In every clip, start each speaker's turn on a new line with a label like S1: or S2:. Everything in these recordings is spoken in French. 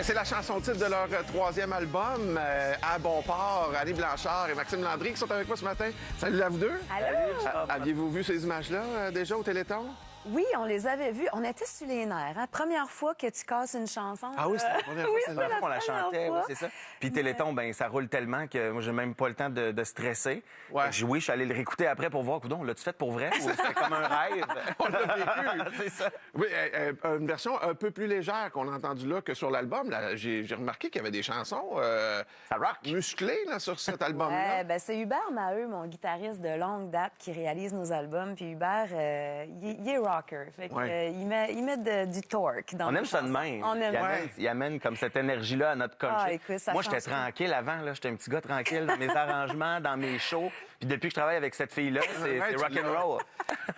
S1: C'est la chanson titre de leur troisième album, À bon port. Annie Blanchard et Maxime Landry qui sont avec moi ce matin. Salut à vous deux.
S2: Allô?
S1: Aviez-vous vu ces images-là déjà au Téléthon?
S2: Oui, on les avait vus. On était sur les nerfs. Hein? Première fois que tu casses une chanson.
S1: Ah oui, c'est la première fois.
S2: Oui,
S1: c'est
S2: c'est la
S3: On la
S2: première
S3: chantait,
S2: fois.
S3: oui, c'est ça. Puis Téléthon, ben ça roule tellement que moi, j'ai même pas le temps de stresser.
S1: Ouais.
S3: Oui, je suis allé le réécouter après pour voir, coudonc, l'as-tu fait pour vrai ou c'était comme un rêve?
S1: On l'a vécu.
S3: C'est ça.
S1: Oui, une version un peu plus légère qu'on a entendue là que sur l'album. Là, j'ai remarqué qu'il y avait des chansons
S3: Ça rock.
S1: musclées là, sur cet album-là.
S2: C'est Hubert Maheu, mon guitariste de longue date, qui réalise nos albums. Puis Hubert, il est rocker. Fait que,
S1: Ouais.
S2: il met du torque dans
S3: On
S2: nos
S3: aime ça de
S2: chansons.
S3: même.
S2: On aime
S3: Il amène comme cette énergie-là à notre country.
S2: Ah, écoute, ça
S3: Moi, j'étais
S2: change tout.
S3: tranquille avant. Là. J'étais un petit gars tranquille dans mes arrangements, dans mes shows. Puis depuis que je travaille avec cette fille-là, c'est
S1: Ouais, tu
S3: rock'n'roll.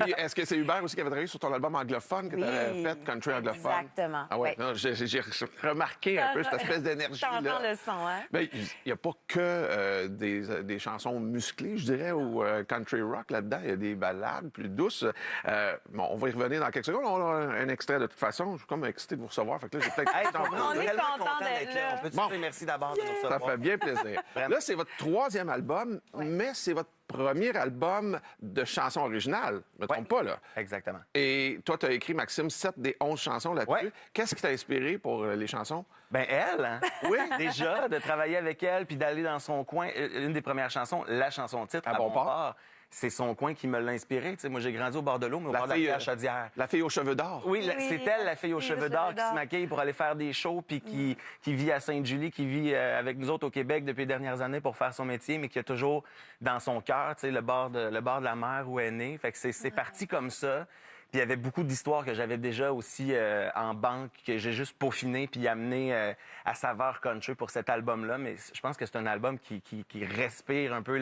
S1: Puis est-ce que c'est Hubert aussi qui avait travaillé sur ton album anglophone que tu avais fait, Country anglophone?
S2: Exactement.
S1: Ah ouais,
S2: Oui.
S1: non, j'ai remarqué un peu cette espèce d'énergie-là.
S2: T'entends le son, hein?
S1: Mais il n'y a pas que des chansons musclées, je dirais, ou country rock là-dedans. Il y a des ballades plus douces. Bon, on va y revenir dans quelques secondes. On a un extrait de toute façon. Je suis comme excité de vous recevoir. Fait que là, j'ai peut-être...
S3: Hey,
S2: On est
S3: tellement
S2: content d'être là.
S3: On peut te
S1: Bon.
S3: dire merci d'abord de nous
S1: Ça
S3: recevoir.
S1: fait bien plaisir.
S3: Vraiment.
S1: Là, c'est votre troisième album, mais c'est votre premier album de chansons originales. Je me trompe pas, là.
S3: Exactement.
S1: Et toi, tu as écrit, Maxime, 7 des 11 chansons là-dessus.
S3: Ouais.
S1: Qu'est-ce qui t'a inspiré pour les chansons?
S3: Ben elle, hein? Oui, déjà, de travailler avec elle puis d'aller dans son coin. Une des premières chansons, la chanson titre,
S1: À bon port.
S3: c'est son coin qui me l'a inspiré. Tu sais, moi, j'ai grandi au bord de l'eau, mais au
S1: La
S3: bord de la
S1: fille,
S3: rivière Chaudière.
S1: La fille aux cheveux d'or.
S3: Oui,
S2: Oui,
S3: c'est elle, la fille aux cheveux d'or, qui se maquille pour aller faire des shows, puis qui vit à Sainte-Julie, qui vit avec nous autres au Québec depuis les dernières années pour faire son métier, mais qui a toujours dans son cœur, tu sais, le bord de la mer où elle est née. Fait que c'est parti comme ça. Puis il y avait beaucoup d'histoires que j'avais déjà aussi en banque, que j'ai juste peaufiné puis amené à saveur country pour cet album-là. Mais je pense que c'est un album qui respire un peu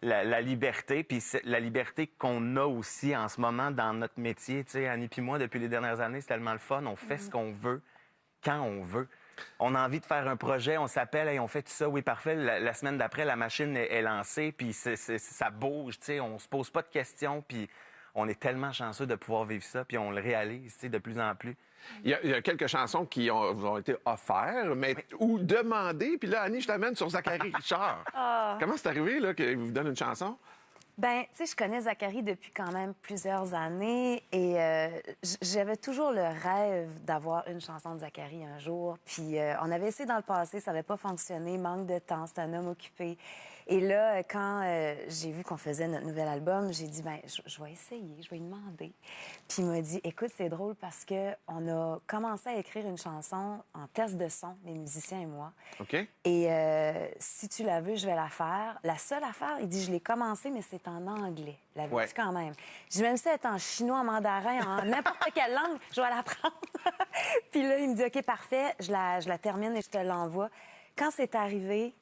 S3: la liberté, puis la liberté qu'on a aussi en ce moment dans notre métier. Tu sais, Annie puis moi, depuis les dernières années, c'est tellement le fun. On fait ce qu'on veut, quand on veut. On a envie de faire un projet, on s'appelle et on fait tout ça. Oui, parfait. La semaine d'après, la machine est lancée, puis ça bouge. Tu sais, on se pose pas de questions, puis on est tellement chanceux de pouvoir vivre ça, puis on le réalise, tu sais, de plus en plus.
S1: Il y a quelques chansons qui vous ont été offertes, mais ou demandées. Puis là, Annie, je t'amène sur Zachary Richard. Comment c'est arrivé là, qu'il vous donne une chanson?
S2: Ben, tu sais, je connais Zachary depuis quand même plusieurs années et j'avais toujours le rêve d'avoir une chanson de Zachary un jour. Puis on avait essayé dans le passé, ça n'avait pas fonctionné, manque de temps, c'est un homme occupé. Et là, quand j'ai vu qu'on faisait notre nouvel album, j'ai dit, ben, je vais essayer, je vais lui demander. Puis il m'a dit, écoute, c'est drôle parce que on a commencé à écrire une chanson en test de son, les musiciens et moi.
S1: OK.
S2: Et si tu la veux, je vais la faire. La seule affaire, il dit, je l'ai commencé, mais c'est en anglais. La veux-tu
S1: Ouais.
S2: quand même? Je dis, même si elle est en chinois, en mandarin, en n'importe quelle langue, je vais la prendre. Puis là, il me dit, OK, parfait, je la termine et je te l'envoie. Quand c'est arrivé,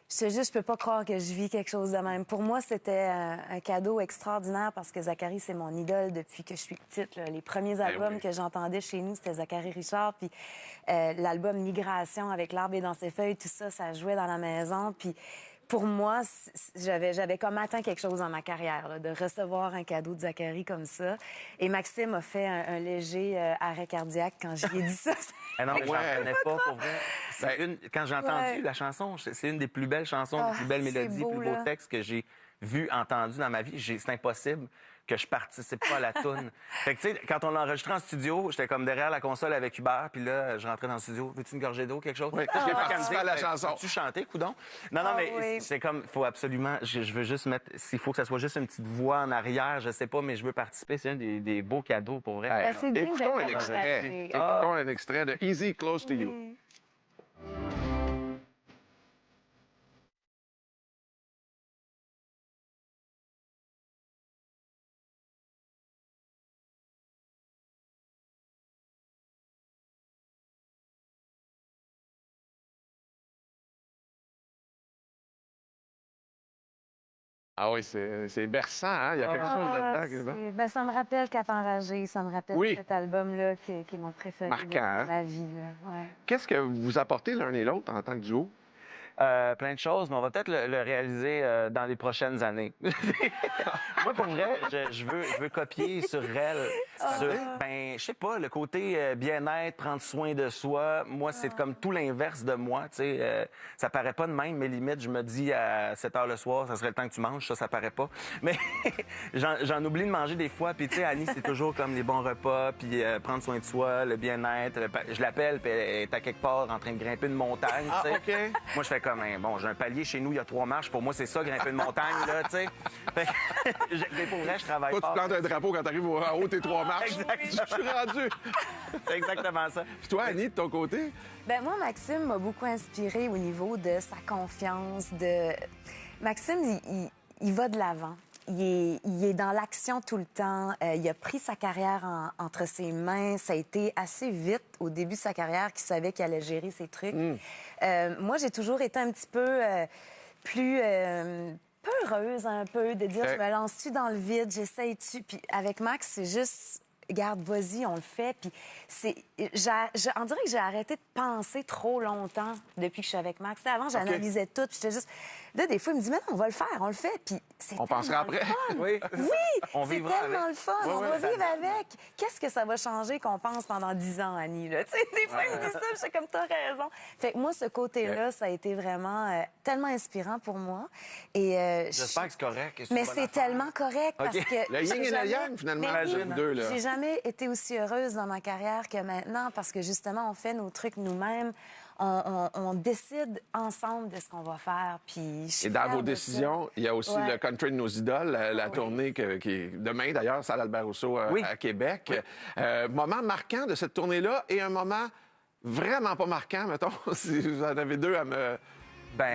S2: je peux pas croire que je vis quelque chose de même. Pour moi, c'était un cadeau extraordinaire parce que Zachary, c'est mon idole depuis que je suis petite. Là. Les premiers albums
S1: oui.
S2: que j'entendais chez nous, c'était Zachary Richard. Puis l'album Migration avec L'arbre est dans ses feuilles, tout ça, ça jouait dans la maison. Puis pour moi, j'avais comme atteint quelque chose dans ma carrière, là, de recevoir un cadeau de Zachary comme ça. Et Maxime a fait un léger arrêt cardiaque quand j'y ai dit ça.
S3: Ah non, mais
S1: Ouais.
S3: j'en connais pas, pour vrai. Quand j'ai entendu la chanson, c'est une des plus belles chansons, des plus belles
S2: c'est
S3: mélodies,
S2: beau,
S3: plus beaux
S2: là.
S3: textes que j'ai vu, entendu dans ma vie. C'est impossible que je participe pas à la toune. Fait que, tu sais, quand on l'a enregistré en studio, j'étais comme derrière la console avec Hubert, puis là, je rentrais dans le studio. Veux-tu une gorgée d'eau, quelque chose?
S1: Oui,
S3: Là,
S1: j'ai
S3: pas
S1: participé
S3: qu'à me
S1: à la
S3: dire,
S1: chanson.
S3: Peux-tu chanter, coudon? Non, mais
S2: oui.
S3: c'est comme, faut absolument, je veux juste mettre, s'il faut que ça soit juste une petite voix en arrière, je sais pas, mais je veux participer. C'est un des beaux cadeaux, pour vrai.
S1: Hey,
S2: c'est digne
S1: écoutons
S2: d'être
S1: un extrait.
S2: partagé.
S1: Écoutons un extrait de Easy Close to You. Ah oui, c'est berçant, hein? Il y a quelque chose là-dedans.
S2: Ben, ça me rappelle Cap Enragé, ça me rappelle
S1: Oui.
S2: cet album-là qui est mon préféré
S1: Marquant,
S2: de
S1: hein?
S2: ma vie. Là. Ouais.
S1: Qu'est-ce que vous apportez l'un et l'autre en tant que duo?
S3: Plein de choses, mais on va peut-être le réaliser dans les prochaines années. Moi, pour vrai, je veux copier sur elle. Je sais pas, le côté bien-être, prendre soin de soi. Moi, c'est comme tout l'inverse de moi. Tu sais, ça paraît pas de même, mais limite, je me dis à 7 heures le soir, ça serait le temps que tu manges. Ça paraît pas. Mais j'en oublie de manger des fois. Puis, tu sais, Annie, c'est toujours comme les bons repas, puis prendre soin de soi, le bien-être. Je l'appelle, puis elle est à quelque part en train de grimper une montagne.
S1: Ah,
S3: tu sais.
S1: OK.
S3: Moi, je fais comme, bon, j'ai un palier chez nous, il y a 3 marches. Pour moi, c'est ça, grimper une montagne, là, tu sais. Mais pour vrai, je travaille
S1: Toi, tu
S3: fort.
S1: plantes un drapeau quand t'arrives en haut tes 3 marches.
S3: Exactement.
S1: Je suis rendu.
S3: C'est exactement ça.
S1: Puis toi, Annie, de ton côté?
S2: Ben moi, Maxime m'a beaucoup inspiré au niveau de sa confiance. Maxime, il va de l'avant. Il est dans l'action tout le temps. Il a pris sa carrière entre ses mains. Ça a été assez vite au début de sa carrière qu'il savait qu'il allait gérer ses trucs. Moi, j'ai toujours été un petit peu plus peureuse un peu de dire je me lance-tu dans le vide, j'essaye-tu. Puis avec Max, c'est juste garde, vas-y, on le fait. Puis on dirait que j'ai arrêté de penser trop longtemps depuis que je suis avec Max. T'sais, avant, j'analysais tout, puis j'étais juste... Là, des fois, il me dit, mais non, on va le faire, on le fait. Puis c'est
S1: On pensera après.
S3: Oui,
S2: c'est
S3: vivra
S2: tellement
S3: avec.
S2: le fun.
S1: Ouais,
S2: on
S1: ouais,
S2: va
S1: ça
S2: vivre avec. Qu'est-ce que ça va changer qu'on pense pendant 10 ans, Annie? Là? Tu sais, des fois, il me dit ça, je suis comme, t'as raison. Fait que moi, ce côté-là, ça a été vraiment tellement inspirant pour moi. Et
S3: J'espère que c'est correct.
S2: mais c'est tellement correct parce que...
S1: Le yin et le
S2: jamais-
S1: yang, finalement,
S2: Mais
S1: les deux, là.
S2: J'ai jamais été aussi heureuse dans ma carrière que maintenant parce que, justement, on fait nos trucs nous-mêmes. On décide ensemble de ce qu'on va faire. Puis je suis
S1: Et dans
S2: fière
S1: vos
S2: de ça.
S1: décisions, il y a aussi
S2: Ouais.
S1: le Country de nos idoles, la tournée qui est demain, d'ailleurs, salle Albert Rousseau à Québec. Moment marquant de cette tournée-là et un moment vraiment pas marquant, mettons, si vous en avez deux à me...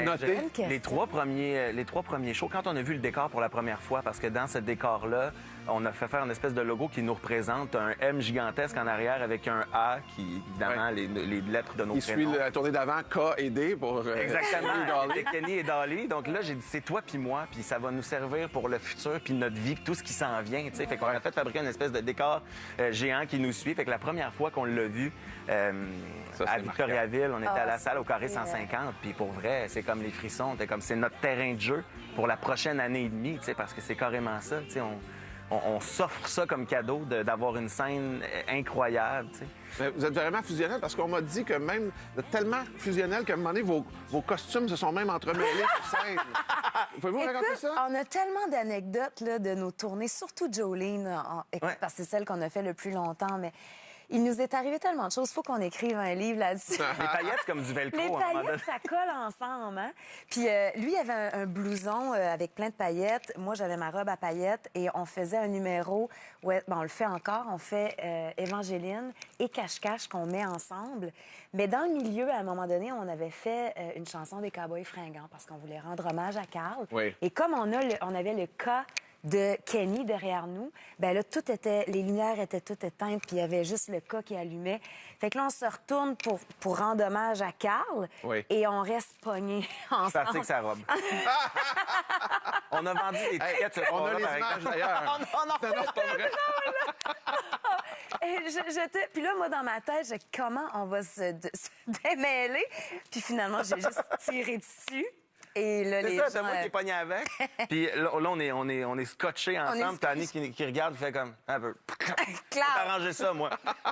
S1: Notez.
S2: question.
S3: les trois premiers shows, quand on a vu le décor pour la première fois, parce que dans ce décor-là, on a fait faire une espèce de logo qui nous représente, un M gigantesque en arrière avec un A qui, évidemment, les lettres de nos
S1: Il suit
S3: prénoms.
S1: la tournée d'avant, K et D pour...
S3: Exactement,
S1: Kenny Dolly.
S3: avec Kenny et Dolly. Donc là, j'ai dit, c'est toi puis moi, puis ça va nous servir pour le futur, puis notre vie, puis tout ce qui s'en vient, tu sais. Fait qu'on a fait fabriquer une espèce de décor géant qui nous suit. Fait que la première fois qu'on l'a vu
S1: Ça,
S3: à
S1: c'est
S3: Victoriaville, on était à la salle au Carré
S2: c'est
S3: 150, puis pour vrai, c'est comme les frissons. C'était comme, c'est notre terrain de jeu pour la prochaine année et demie, tu sais, parce que c'est carrément ça, tu sais. On s'offre ça comme cadeau d'avoir une scène incroyable, tu sais.
S1: Mais vous êtes vraiment fusionnel parce qu'on m'a dit que même vous êtes tellement fusionnel qu'à un moment donné, vos costumes se sont même entremêlés sur scène. Pouvez-vous raconter
S2: Écoute,
S1: ça?
S2: on a tellement d'anecdotes là, de nos tournées, surtout Jolene, écoute,
S3: Ouais.
S2: parce que c'est celle qu'on a fait le plus longtemps, mais il nous est arrivé tellement de choses. Il faut qu'on écrive un livre là-dessus.
S3: Les paillettes, c'est comme du velcro,
S2: Les
S3: à un moment donné.
S2: paillettes, ça colle ensemble. Hein? Puis lui, il avait un blouson avec plein de paillettes. Moi, j'avais ma robe à paillettes et on faisait un numéro. Ouais, on le fait encore. On fait Évangéline et Cache-Cache qu'on met ensemble. Mais dans le milieu, à un moment donné, on avait fait une chanson des Cowboys fringants parce qu'on voulait rendre hommage à Carl.
S1: Oui.
S2: Et comme on avait le cas de Kenny derrière nous, ben là, les lumières étaient toutes éteintes, puis il y avait juste le cas qui allumait. Fait que là, on se retourne pour rendre hommage à Carl,
S1: Oui.
S2: et on reste pognés ensemble.
S3: Je suis parti avec sa robe. On a vendu des tickets ce
S1: On a
S3: soir-là,
S1: les
S3: par
S1: images,
S3: exemple.
S1: d'ailleurs.
S3: Non,
S1: Non, c'est pas vrai.
S2: Et puis là, moi, dans ma tête, comment on va se démêler? Puis finalement, j'ai juste tiré dessus. Et là,
S3: C'est
S2: les
S3: ça,
S2: gens...
S3: c'est moi qui est pogné avec. Puis là, on est scotchés ensemble. Puis Annie qui regarde, fait comme un peu.
S2: Claire.
S3: J'ai arrangé ça, moi.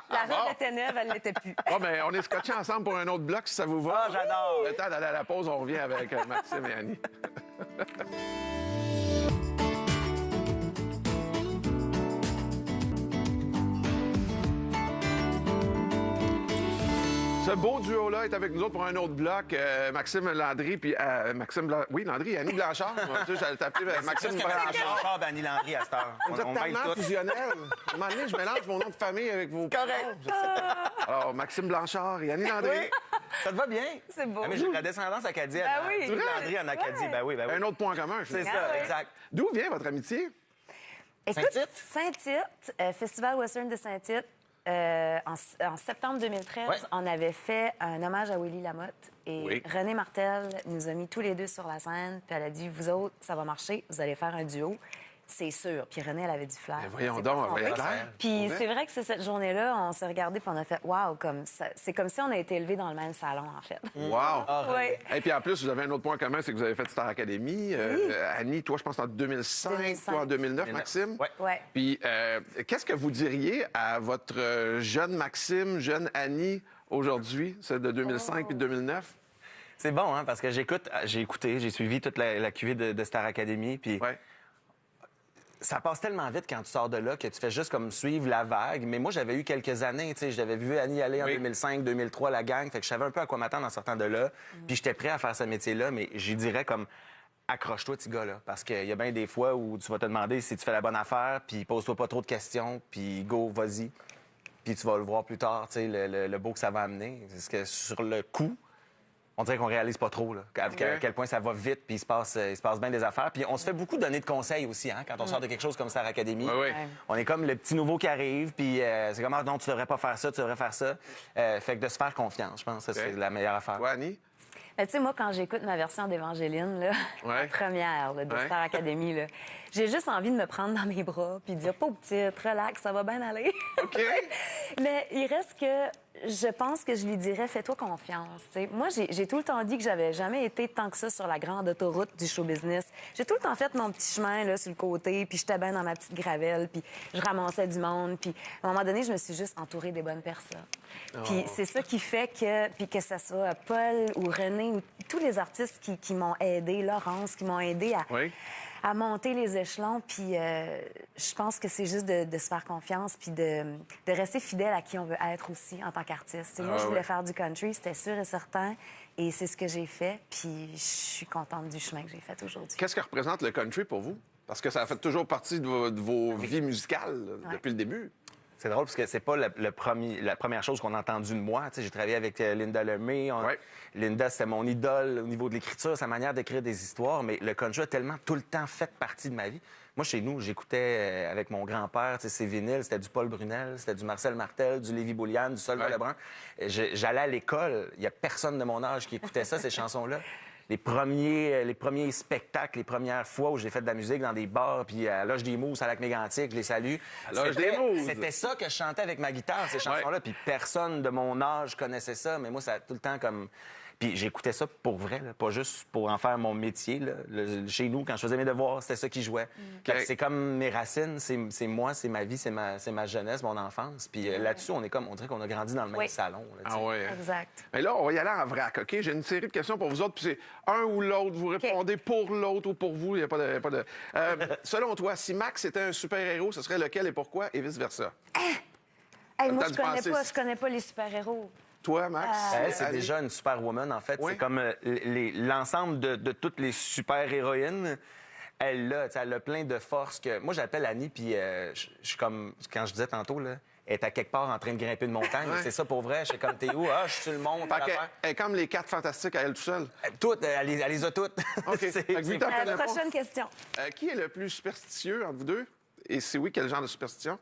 S2: La robe était neuve, elle l'était plus.
S1: Bon, ben, on est scotchés ensemble pour un autre bloc, si ça vous va.
S3: Ah, j'adore.
S1: Le temps d'aller à la pause, on revient avec Maxime et Annie. Ce beau duo-là est avec nous autres pour un autre bloc. Maxime Landry, puis oui, Landry et Annie Blanchard. Moi, tu sais, j'allais t'appeler Maxime Blanchard.
S3: Encore d'Annie Landry à cette heure.
S1: Vous êtes
S3: On mêle
S1: tellement
S3: tout.
S1: fusionnel. À un moment donné, je mélange mon nom de famille avec vos
S3: Correct.
S1: parents. Je sais pas. Alors, Maxime Blanchard et Annie Landry.
S3: Oui, ça te va bien?
S2: C'est beau.
S3: Ah, mais j'ai de la descendance acadienne.
S2: Ben oui.
S3: Annie Landry en Acadie.
S2: Ouais.
S3: Ben oui, ben oui.
S1: Un autre point commun, je
S3: C'est
S1: sais.
S3: ça,
S2: Ah ouais.
S3: exact.
S1: D'où vient votre amitié?
S2: Écoute,
S3: Saint-Tite?
S2: Saint-Tite, Festival Western de Saint-Tite. En septembre 2013,
S3: Ouais.
S2: on avait fait un hommage à Willy Lamotte. Et
S1: Oui.
S2: Renée Martel nous a mis tous les deux sur la scène. Puis elle a dit, vous autres, ça va marcher, vous allez faire un duo. C'est sûr. Puis Renée, elle avait du flair.
S1: Ben voyons
S2: C'est
S1: donc,
S2: pas
S1: elle voyait
S2: trompé.
S1: clair.
S2: Puis
S1: Ouais.
S2: c'est vrai que c'est cette journée-là, on s'est regardé puis on a fait « Wow! » C'est comme si on a été élevés dans le même salon, en fait.
S1: Wow!
S2: Oui.
S1: Et puis en plus, vous avez un autre point commun, c'est que vous avez fait Star Academy. Annie, toi, je pense en 2005,
S2: 2005.
S1: toi en 2009, Maxime.
S3: Ouais.
S2: Ouais.
S1: Puis qu'est-ce que vous diriez à votre jeune Maxime, jeune Annie, aujourd'hui, celle de 2005 puis 2009?
S3: C'est bon, hein, parce que j'ai écouté, j'ai suivi toute la cuvée de Star Academy, puis
S1: Ouais.
S3: ça passe tellement vite quand tu sors de là que tu fais juste comme suivre la vague. Mais moi, j'avais eu quelques années, tu sais, j'avais vu Annie aller en
S1: Oui.
S3: 2005, 2003, la gang, fait que je savais un peu à quoi m'attendre en sortant de là, puis j'étais prêt à faire ce métier-là, mais j'y dirais comme accroche-toi, petit gars-là, parce qu'il y a bien des fois où tu vas te demander si tu fais la bonne affaire, puis pose-toi pas trop de questions, puis go, vas-y, puis tu vas le voir plus tard, tu sais, le beau que ça va amener. Parce que sur le coup, on dirait qu'on réalise pas trop là, à quel point ça va vite, puis il se passe bien des affaires. Puis on se fait beaucoup donner de conseils aussi, hein, quand on sort de quelque chose comme Star Academy.
S1: Oui, oui.
S3: On est comme le petit nouveau qui arrive, puis c'est comme, ah, non, tu devrais pas faire ça, tu devrais faire ça. Fait que de se faire confiance, je pense que ça, c'est la meilleure affaire.
S1: Toi, Annie?
S2: Mais tu sais, moi, quand j'écoute ma version d'Évangéline, là,
S1: Ouais.
S2: la première là, de
S1: Ouais.
S2: Star Academy, là, j'ai juste envie de me prendre dans mes bras puis de dire « Pauvre petite, relax, ça va bien aller. »
S1: OK.
S2: Mais il reste que je pense que je lui dirais « Fais-toi confiance. » Tu sais, moi, j'ai tout le temps dit que j'avais jamais été tant que ça sur la grande autoroute du show business. J'ai tout le temps fait mon petit chemin là, sur le côté, puis j'étais bien dans ma petite gravelle, puis je ramassais du monde. Puis à un moment donné, je me suis juste entourée des bonnes personnes. Puis c'est ça qui fait que ce soit Paul ou René ou tous les artistes qui m'ont aidé, Laurence, qui m'ont aidé
S1: Oui.
S2: à monter les échelons. Puis je pense que c'est juste de se faire confiance puis de rester fidèle à qui on veut être aussi en tant qu'artiste. Tu sais, moi, je voulais faire du country, c'était sûr et certain. Et c'est ce que j'ai fait. Puis je suis contente du chemin que j'ai fait aujourd'hui.
S1: Qu'est-ce que représente le country pour vous? Parce que ça a fait toujours partie de vos vies musicales là, depuis le début.
S3: C'est drôle parce que c'est pas la première chose qu'on a entendue de moi. Tu sais, j'ai travaillé avec Linda Lemay.
S1: Ouais.
S3: Linda, c'était mon idole au niveau de l'écriture, sa manière d'écrire des histoires. Mais le country a tellement tout le temps fait partie de ma vie. Moi, chez nous, j'écoutais avec mon grand-père, tu sais, ses vinyles, c'était du Paul Brunel, c'était du Marcel Martel, du Lévi Bouliane, du Sol
S1: Ouais.
S3: Lebrun. J'allais à l'école, il y a personne de mon âge qui écoutait ça, ces chansons-là. Les premiers spectacles, les premières fois où j'ai fait de la musique dans des bars, puis à Loge des Mousses, à Lac-Mégantic, je les salue.
S1: À Loge des Mousses.
S3: C'était ça que je chantais avec ma guitare, ces chansons-là. Puis personne de mon âge connaissait ça, mais moi, ça a tout le temps comme... Puis j'écoutais ça pour vrai, là, pas juste pour en faire mon métier. Là. Chez nous, quand je faisais mes devoirs, c'était ça qui jouait. Fait que c'est comme mes racines, c'est moi, c'est ma vie, c'est ma jeunesse, mon enfance. Puis là-dessus, on dirait qu'on a grandi dans le même
S2: Oui.
S3: salon. Là, tu sais.
S1: Ah ouais. hein?
S2: Exact.
S1: Mais là, on va y aller en vrac, OK? J'ai une série de questions pour vous autres, puis c'est un ou l'autre. Vous répondez pour l'autre ou pour vous. Il n'y a pas de... selon toi, si Max était un super-héros, ce serait lequel et pourquoi, et vice-versa?
S2: Hey, moi,
S1: le temps de penser.
S2: je connais pas les super-héros.
S1: Toi, Max?
S3: Elle, c'est
S1: Annie?
S3: déjà une superwoman, en fait.
S1: Oui.
S3: C'est comme l'ensemble de toutes les super-héroïnes. Elle a plein de forces que... Moi, j'appelle Annie, puis je suis comme... Quand je disais tantôt, là, elle est à quelque part en train de grimper une montagne.
S1: Ouais.
S3: C'est ça pour vrai. Je suis comme, t'es où? Ah, je suis sur le mont.
S1: Fait qu'elle est comme les 4 fantastiques à elle tout seule.
S3: Toutes, elle les a toutes.
S1: OK.
S3: C'est-
S1: Fait que
S3: c'est-
S1: Victor connaît pas.
S2: Prochaine question.
S1: Qui est le plus superstitieux entre vous deux? Et si oui, quel genre de superstition?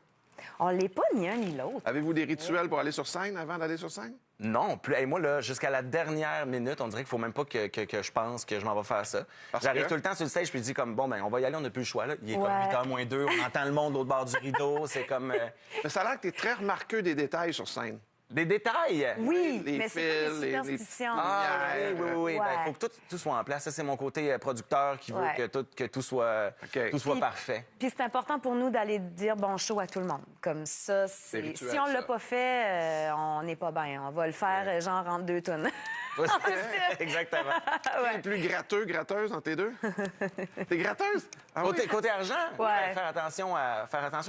S2: On l'est pas ni un ni l'autre.
S1: Avez-vous des rituels pour aller sur scène avant d'aller sur scène?
S3: Non, plus. Hey, moi, là, jusqu'à la dernière minute, on dirait qu'il faut même pas que je pense que je m'en vais faire ça.
S1: Parce
S3: J'arrive
S1: que?
S3: tout le temps sur le stage puis je dis comme, bon, ben, on va y aller, on n'a plus le choix. Là. Il est comme
S2: Ouais.
S3: 8h moins 2, on entend le monde de l'autre bord du rideau. C'est comme
S1: Mais ça a l'air que tu es très remarqueux des détails sur scène.
S3: des détails.
S2: Oui,
S1: Les
S2: mais c'est pas
S1: fils,
S2: des
S1: les-
S2: superstitions.
S3: Ah,
S1: lumière,
S3: oui, oui, oui.
S2: Ouais.
S3: Ben, faut que tout soit en place. Ça, c'est mon côté producteur qui veut
S2: Ouais.
S3: que tout soit,
S1: OK.
S3: tout soit
S2: Puis-
S3: parfait.
S2: Puis c'est important pour nous d'aller dire bon show à tout le monde. Comme ça,
S1: C'est rituel,
S2: si on l'a
S1: ça.
S2: pas fait, on n'est pas bien. On va le faire genre entre 2 tonnes.
S3: Exactement.
S1: Qui est le plus gratteux, gratteuse entre les deux? T'es gratteuse? Ah oui?
S3: Côté argent,
S2: Ouais.
S3: faire attention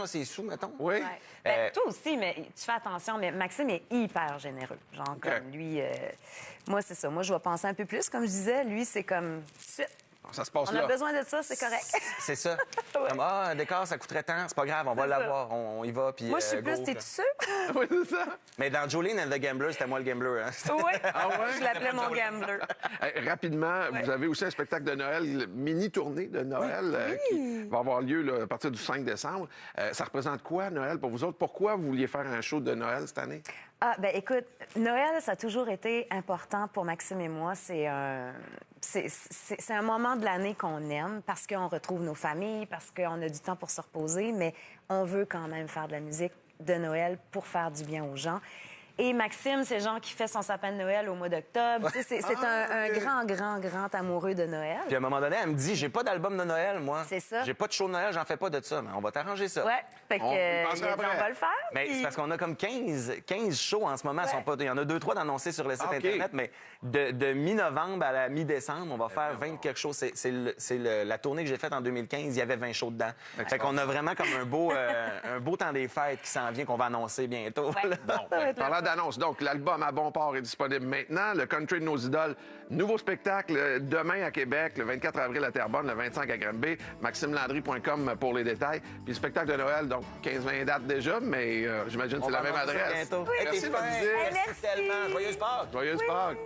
S3: à ses sous, mettons.
S1: Oui.
S2: Ouais. Ben, toi aussi, mais tu fais attention. Mais Maxime est hyper généreux. Genre, comme lui, moi, c'est ça. Moi, je vais penser un peu plus, comme je disais. Lui, c'est comme, suite.
S1: Ça se passe
S2: On
S1: là.
S2: a besoin de ça, c'est correct.
S3: C'est ça. Comme, un décor, ça coûterait tant, c'est pas grave, on va
S2: C'est ça.
S3: l'avoir, on y va. Puis,
S2: Moi, je suis
S3: go,
S2: plus, t'es-tu
S3: là.
S2: sûr?
S1: Oui, c'est ça.
S3: Mais dans Jolene and the Gambler, c'était moi le gambler. Hein?
S2: Oui.
S1: Ah ouais?
S2: Je l'appelais mon gambler.
S1: Rapidement, vous avez aussi un spectacle de Noël, mini-tournée de Noël, qui va avoir lieu là, à partir du 5 décembre. Ça représente quoi, Noël, pour vous autres? Pourquoi vous vouliez faire un show de Noël cette année?
S2: Ah, ben écoute, Noël, ça a toujours été important pour Maxime et moi. C'est un moment de l'année qu'on aime parce qu'on retrouve nos familles, parce qu'on a du temps pour se reposer, mais on veut quand même faire de la musique de Noël pour faire du bien aux gens. Et Maxime, c'est le genre qui fait son sapin de Noël au mois d'octobre. Tu sais, c'est un grand amoureux de Noël.
S3: Puis à un moment donné, elle me dit, j'ai pas d'album de Noël, moi.
S2: C'est ça.
S3: J'ai pas de show de Noël, j'en fais pas de ça. Mais on va t'arranger ça.
S2: Ouais, fait que,
S1: On y
S2: il
S1: pensera
S2: a dit,
S1: après.
S2: on va le faire.
S3: Mais
S2: puis-
S3: c'est parce qu'on a comme 15 shows en ce moment.
S2: Ouais.
S3: Sont pas, il y en a 2-3 d'annoncés sur le site
S1: OK.
S3: Internet, mais de mi-novembre à la mi-décembre, on va faire 20 quelque chose. La tournée que j'ai faite en 2015, il y avait 20 shows dedans. Fait qu'on a vraiment comme un beau temps des fêtes qui s'en vient, qu'on va annoncer bientôt.
S2: Ouais.
S1: Bon,
S2: Ça va être le
S1: parlant
S2: fun.
S1: d'annonce, donc l'album À bon port est disponible maintenant. Le Country de nos idoles, nouveau spectacle demain à Québec, le 24 avril à Terrebonne, le 25 à Granby. MaximeLandry.com pour les détails. Puis le spectacle de Noël, donc 15-20 dates déjà, mais j'imagine que c'est la même adresse.
S3: Bientôt.
S2: Oui.
S3: Hey, t'es
S1: Merci,
S3: fin.
S1: votre visite.
S2: Hey, merci.
S3: Merci tellement. Joyeuse Pâques.
S1: Joyeuse Pâques.